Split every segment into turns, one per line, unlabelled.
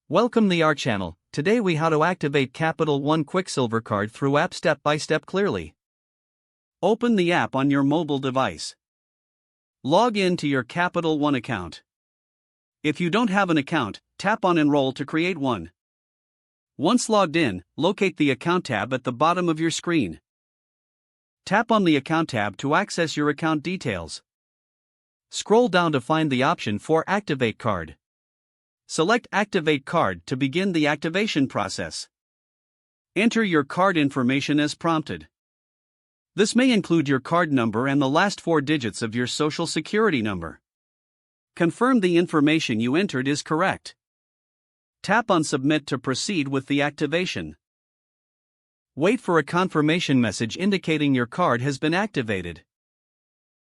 Welcome to our channel. Today we how to activate Capital One Quicksilver card through app step by step clearly. Open the app on your mobile device. Log in to your Capital One account. If you don't have an account, tap on Enroll to create one. Once logged in, locate the Account tab at the bottom of your screen. Tap on the Account tab to access your account details. Scroll down to find the option for Activate Card. Select Activate Card to begin the activation process. Enter your card information as prompted. This may include your card number and the last 4 digits of your social security number. Confirm the information you entered is correct. Tap on Submit to proceed with the activation. Wait for a confirmation message indicating your card has been activated.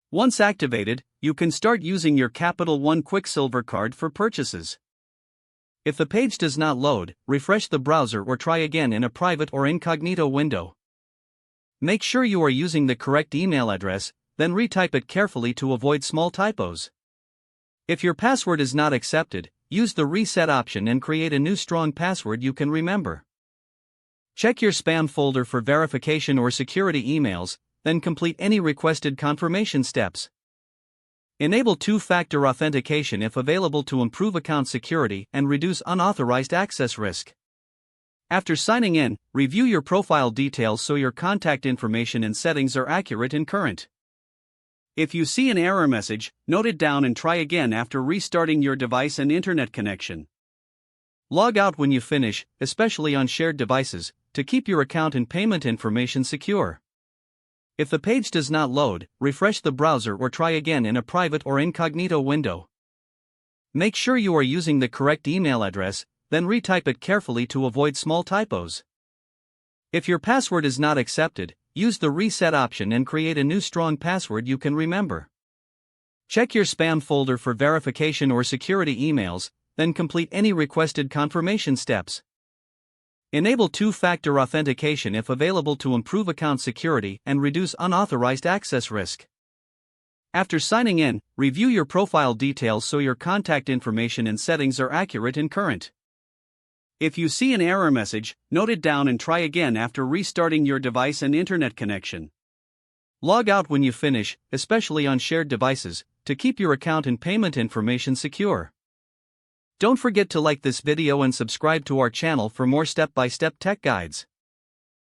Once activated, you can start using your Capital One Quicksilver card for purchases. If the page does not load, refresh the browser or try again in a private or incognito window. Make sure you are using the correct email address, then retype it carefully to avoid small typos. If your password is not accepted, use the reset option and create a new strong password you can remember. Check your spam folder for verification or security emails, then complete any requested confirmation steps. Enable two-factor authentication if available to improve account security and reduce unauthorized access risk. After signing in, review your profile details so your contact information and settings are accurate and current. If you see an error message, note it down and try again after restarting your device and internet connection. Log out when you finish, especially on shared devices, to keep your account and payment information secure. If the page does not load, refresh the browser or try again in a private or incognito window. Make sure you are using the correct email address, then retype it carefully to avoid small typos. If your password is not accepted, use the reset option and create a new strong password you can remember. Check your spam folder for verification or security emails, then complete any requested confirmation steps. Enable two-factor authentication if available to improve account security and reduce unauthorized access risk. After signing in, review your profile details so your contact information and settings are accurate and current. If you see an error message, note it down and try again after restarting your device and internet connection. Log out when you finish, especially on shared devices, to keep your account and payment information secure. Don't forget to like this video and subscribe to our channel for more step-by-step tech guides.